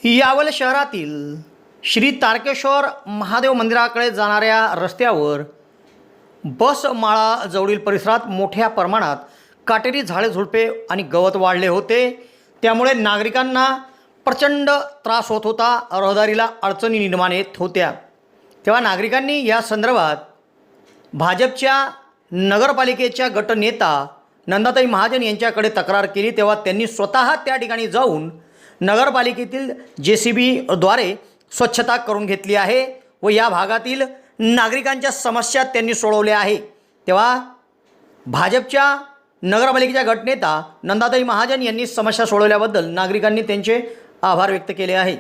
यावल शहरातील श्री तारकेश्वर महादेव मंदिराकडे जाणाऱ्या रस्त्यावर बस माळा जवळील परिसरात मोठ्या प्रमाणात काटेरी झाडे झुडपे आणि गवत वाढले होते। त्यामुळे नागरिकांना प्रचंड त्रास होत होता, रहदारीला अडचणी निर्माण येत होत्या। तेव्हा नागरिकांनी या संदर्भात भाजपच्या नगरपालिकेच्या गटनेता नंदाताई महाजन यांच्याकडे तक्रार केली। तेव्हा त्यांनी स्वतः त्या ठिकाणी जाऊन नगरपालिकेतील JCBद्वारे स्वच्छता करून घेतली आहे व या भागातील नागरिकांच्या समस्या त्यांनी सोडवल्या आहे। तेव्हा भाजपच्या नगरपालिकेच्या गटनेता नंदाताई महाजन यांनी समस्या सोडवल्याबद्दल नागरिकांनी त्यांचे आभार व्यक्त केले आहे।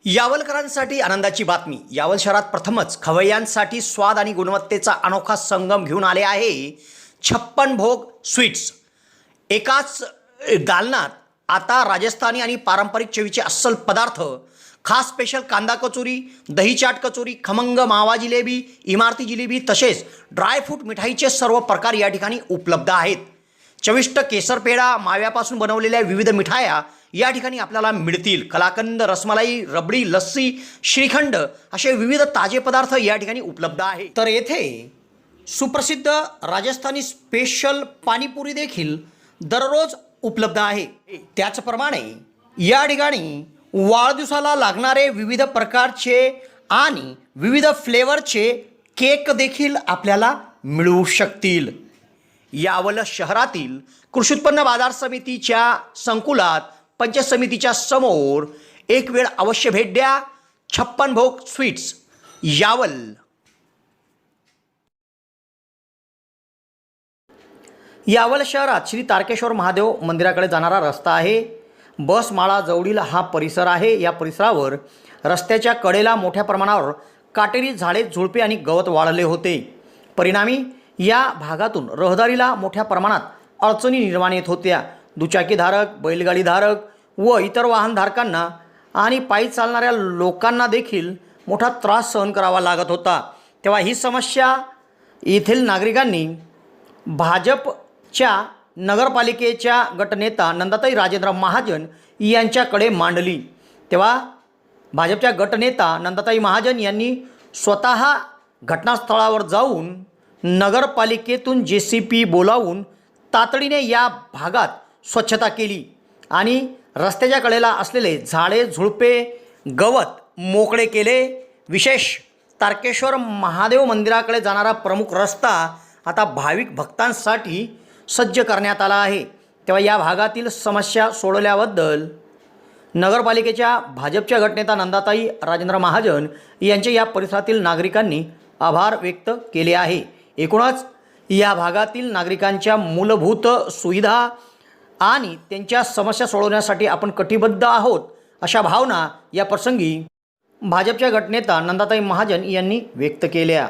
यावलकरांसाठी आनंदाची बातमी। यावल शहरात प्रथमच खवय्यांसाठी स्वाद आणि गुणवत्तेचा अनोखा संगम घेऊन आले आहे 56 भोग स्वीट्स। एकाच दालनात आता राजस्थानी आणि पारंपरिक चवीचे अस्सल पदार्थ, खास स्पेशल कांदा कचोरी, दही चाट कचोरी, खमंग मावा जिलेबी, इमारती जिलेबी तसेच ड्रायफ्रूट मिठाईचे सर्व प्रकार या ठिकाणी उपलब्ध आहेत। चविष्ट केसर पेढा, माव्यापासून बनवलेल्या विविध मिठाया या ठिकाणी आपल्याला मिळतील। कलाकंद, रसमलाई, रबडी, लस्सी, श्रीखंड असे विविध ताजे पदार्थ या ठिकाणी उपलब्ध आहेत। तर येथे सुप्रसिद्ध राजस्थानी स्पेशल पाणीपुरी देखील दररोज उपलब्ध आहे। त्याचप्रमाणे या ठिकाणी वाढदिवसाला लागणारे विविध प्रकारचे आणि विविध फ्लेवरचे केक देखील आपल्याला मिळू शकतील। यावल शहरातील कृषी उत्पन्न बाजार समितीच्या संकुलात पंचायत समितीच्या समोर एक वेळ अवश्य भेट द्या। 56 भोग स्वीट्स, यावल। यावल शहरात श्री तारकेश्वर महादेव मंदिराकडे जाणारा रस्ता आहे। बस माळा जवळील हा परिसर आहे। या परिसरावर रस्त्याच्या कडेला मोठ्या प्रमाणावर काटेरी झाडे झुडपे आणि गवत वाढले होते। परिणामी या भागातून रहदारीला मोठ्या प्रमाणात अडचणी निर्माण येत होत्या। दुचाकीधारक, बैलगाडीधारक व इतर वाहनधारकांना आणि पायी चालणाऱ्या लोकांना देखील मोठा त्रास सहन करावा लागत होता। तेव्हा ही समस्या येथील नागरिकांनी भाजपच्या नगरपालिकेच्या गटनेता नंदाताई राजेंद्र महाजन यांच्याकडे मांडली। तेव्हा भाजपच्या गटनेता नंदाताई महाजन यांनी स्वतः घटनास्थळावर जाऊन नगरपालिकेतून JCB बोलावून तातडीने या भागात स्वच्छता केली आणि रस्त्याच्या कडेला असलेले झाडे झुडपे गवत मोकळे केले। विशेष तारकेश्वर महादेव मंदिराकडे जाणारा प्रमुख रस्ता आता भाविक भक्तांसाठी सज्ज करण्यात आला आहे। तेव्हा या भागातील समस्या सोडवल्याबद्दल नगरपालिकेच्या भाजपच्या गटनेता नंदाताई राजेंद्र महाजन यांचे या परिसरातील नागरिकांनी आभार व्यक्त केले आहे। एकूणच या भागातील नागरिकांच्या मूलभूत सुविधा आणि त्यांच्या समस्या सोडवण्यासाठी आपण कटिबद्ध आहोत अशा भावना या प्रसंगी भाजपच्या गटनेता नंदाताई महाजन यांनी व्यक्त केल्या।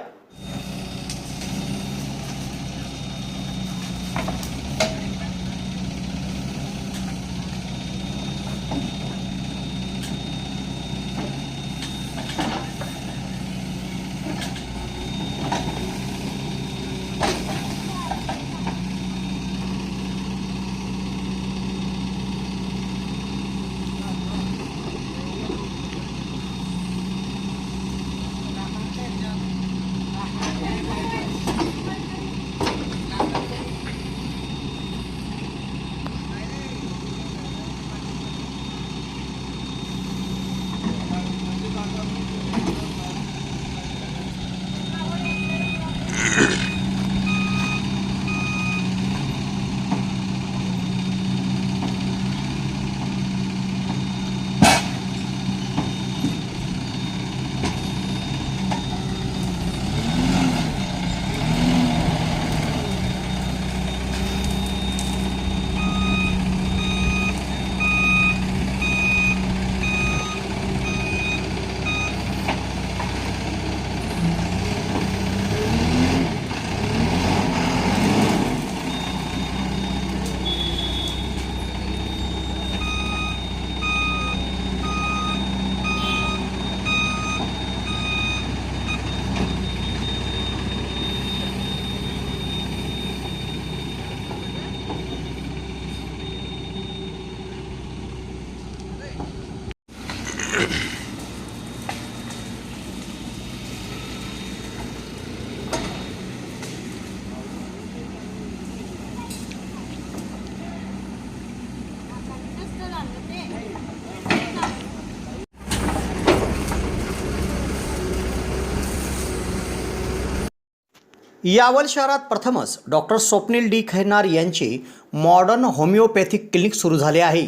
यावल शहरात प्रथमच डॉक्टर स्वप्नील डी खैरनार यांचे मॉडर्न होमिओपॅथिक क्लिनिक सुरू झाले आहे.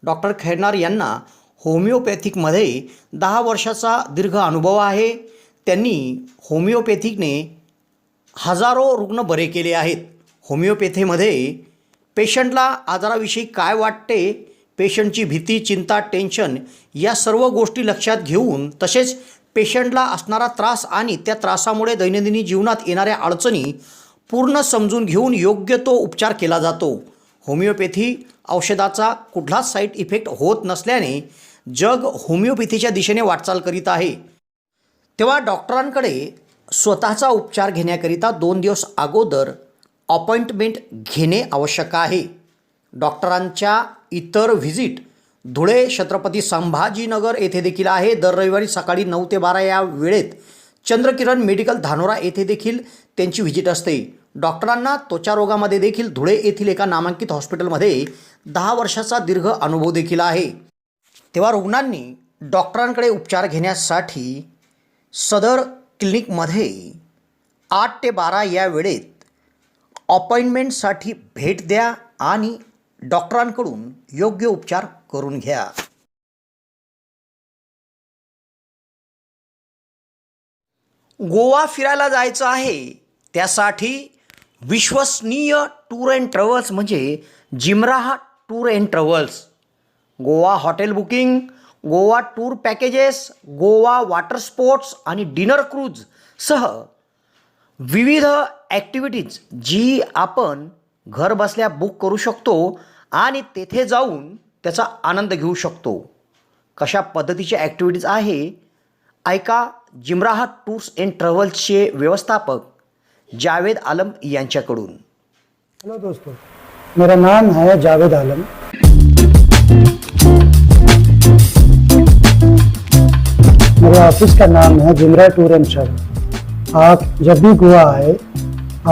डॉक्टर खैरनार यांना होमिओपॅथिकमध्ये 10 वर्षाचा दीर्घ अनुभव आहे. त्यांनी होमिओपॅथिकने हजारो रुग्ण बरे केले आहेत. होमिओपॅथीमध्ये पेशंटला आजाराविषयी काय वाटते, पेशंटची भीती, चिंता, टेन्शन या सर्व गोष्टी लक्षात घेऊन, तसेच पेशंटला असणारा त्रास आणि त्या त्रासामुळे दैनंदिन जीवनात येणाऱ्या अडचणी पूर्ण समजून घेऊन योग्य तो उपचार केला जातो. होमिओपॅथी औषधाचा कुठलाच साईड इफेक्ट होत नसल्याने जग होमिओपॅथीच्या दिशेने वाटचाल करीत आहे. तेव्हा डॉक्टरांकडे स्वतःचा उपचार घेण्याकरिता 2 दिवस अगोदर अपॉइंटमेंट घेणे आवश्यक आहे. डॉक्टरांच्या इतर व्हिजिट धुळे, छत्रपती संभाजीनगर येथे देखील आहे. दर रविवारी सकाळी 9 ते 12 या वेळेत चंद्रकिरण मेडिकल धानोरा येथे देखील त्यांची व्हिजिट असते. डॉक्टरांना त्वचा रोगामध्ये देखील धुळे येथील एका नामांकित हॉस्पिटलमध्ये 10 वर्षाचा दीर्घ अनुभव देखील आहे. तेव्हा रुग्णांनी डॉक्टरांकडे उपचार घेण्यासाठी सदर क्लिनिकमध्ये 8 ते 12 या वेळेत अपॉइंटमेंटसाठी भेट द्या आणि डॉक्टरांकडून योग्य उपचार करून घ्या. गोवा फिरायला जायचं आहे, त्यासाठी विश्वसनीय टूर अँड ट्रॅव्हल्स म्हणजे जिमराह tour and travels. Goa hotel booking, Goa tour packages, Goa water sports आणि डिनर क्रूज सह विविध ॲक्टिव्हिटीज जी आपण घर बसल्या बुक करू शकतो आणि तेथे जाऊन त्याचा आनंद घेऊ शकतो. कशा पद्धतीच्या ॲक्टिव्हिटीज आहे ऐका जिमराह टूर्स अँड ट्रॅव्हल्सचे व्यवस्थापक जावेद आलम यांच्याकडून. हेलो दोस्तों, मेरा नाम है जावेद आलम. मेरे ऑफिस का नाम है जिमराह टूर एंड ट्रैवल. आप जब भी गोवा आए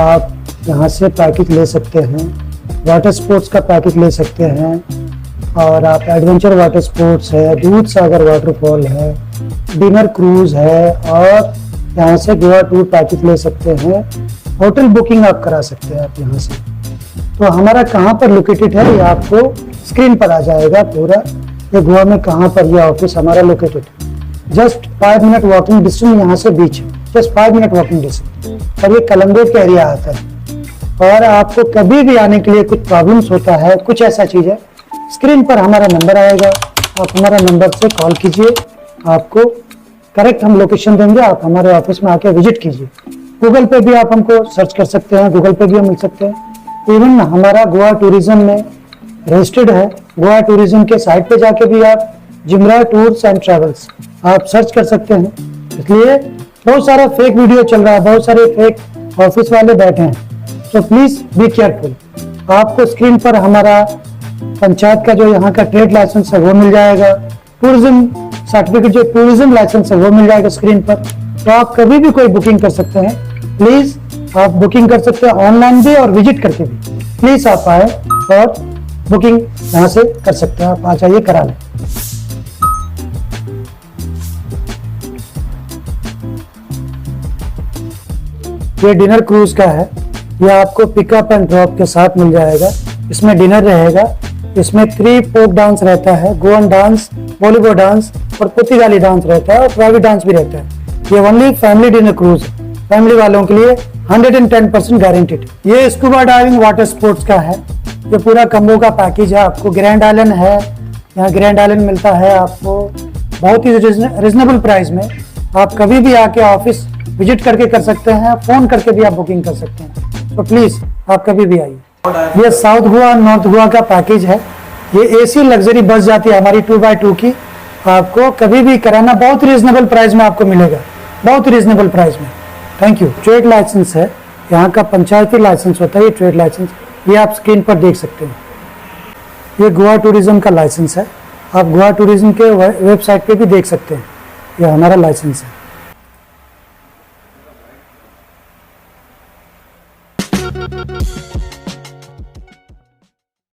आप यहाँ से पैकेज ले सकते हैं. वाटर स्पोर्ट्स का पैकेज ले सकते हैं और आप एडवेंचर वाटर स्पोर्ट्स है, दूध सागर वाटरफॉल है, डिनर क्रूज है और यहाँ से गोवा टूर पैकेज ले सकते हैं. होटल बुकिंग आप करा सकते हैं आप यहाँ से. तो हमारा कहाँ पर लोकेटेड है ये आपको स्क्रीन पर आ जाएगा पूरा. ये गोवा में कहाँ पर ये ऑफिस हमारा लोकेटेड है. जस्ट 5 मिनट वॉकिंग डिस्टेंस यहाँ से बीच है. Just 5 minute walking distance. और ये कलम्बो का एरिया आता है. और आपको कभी भी आने के लिए कुछ प्रॉब्लम्स होता है, कुछ ऐसा चीज़ है, स्क्रीन पर हमारा नंबर आएगा. आप हमारा नंबर से कॉल कीजिए, आपको करेक्ट हम लोकेशन देंगे. आप हमारे ऑफिस में आके विजिट कीजिए. गूगल पे भी आप हमको सर्च कर सकते हैं, गूगल पे भी हम मिल सकते हैं. इवन हमारा गोवा टूरिज्म में रजिस्टर्ड है. गोवा टूरिज्म के साइट पे जाके भी आप जिमराह टूर्स एंड ट्रैवल्स आप सर्च कर सकते हैं. इसलिए बहुत सारा फेक वीडियो चल रहा है, बहुत सारे फेक ऑफिस वाले बैठे हैं. तो प्लीज बी केयरफुल. आपको स्क्रीन पर हमारा पंचायत का जो यहाँ का ट्रेड लाइसेंस है वो मिल जाएगा. टूरिज्म सर्टिफिकेट जो टूरिज्म लाइसेंस है वो मिल जाएगा स्क्रीन पर. तो आप कभी भी कोई बुकिंग कर सकते हैं. प्लीज आप बुकिंग कर सकते हैं ऑनलाइन भी और विजिट करके भी. प्लीज आप आए और बुकिंग यहाँ से कर सकते हैं. आप आ जाइए, करा लें. ये डिनर क्रूज का है. ये आपको पिकअप एंड ड्रॉप के साथ मिल जाएगा. इसमें डिनर रहेगा. इसमें 3 फोक डांस रहता है, गोवन डांस, बॉलीवुड डांस और पुर्तगाली डांस रहता है और प्राइवेट डांस भी रहता है. ये ओनली फैमिली डिनर क्रूज है. फैमिली वालों के लिए 110% गारंटेड. ये स्कूबा डाइविंग वाटर स्पोर्ट्स का है. ये पूरा कम्बो का पैकेज है. आपको ग्रैंड आइलैंड है, यहाँ ग्रैंड आइलैंड मिलता है आपको बहुत ही रिजनेबल प्राइस में. आप कभी भी आके ऑफिस विजिट करके कर सकते हैं, फोन करके भी आप बुकिंग कर सकते हैं. तो प्लीज आप कभी भी आइए. ये साउथ गोवा नॉर्थ गोवा का पैकेज है. ये एसी लग्जरी बस जाती है हमारी 2x2 की. आपको कभी भी कराना बहुत रिजनेबल प्राइस में आपको मिलेगा, बहुत रिजनेबल प्राइस में. Thank you. ट्रेड लाइसेंस है, यहाँ का पंचायती लाइसेंस होता है ये ट्रेड लाइसेंस. ये आप स्क्रीन पर देख सकते हैं. ये गोवा टूरिज्म का लाइसेंस है. आप गोवा टूरिज्म के वेबसाइट पे भी देख सकते हैं, यह हमारा लाइसेंस है।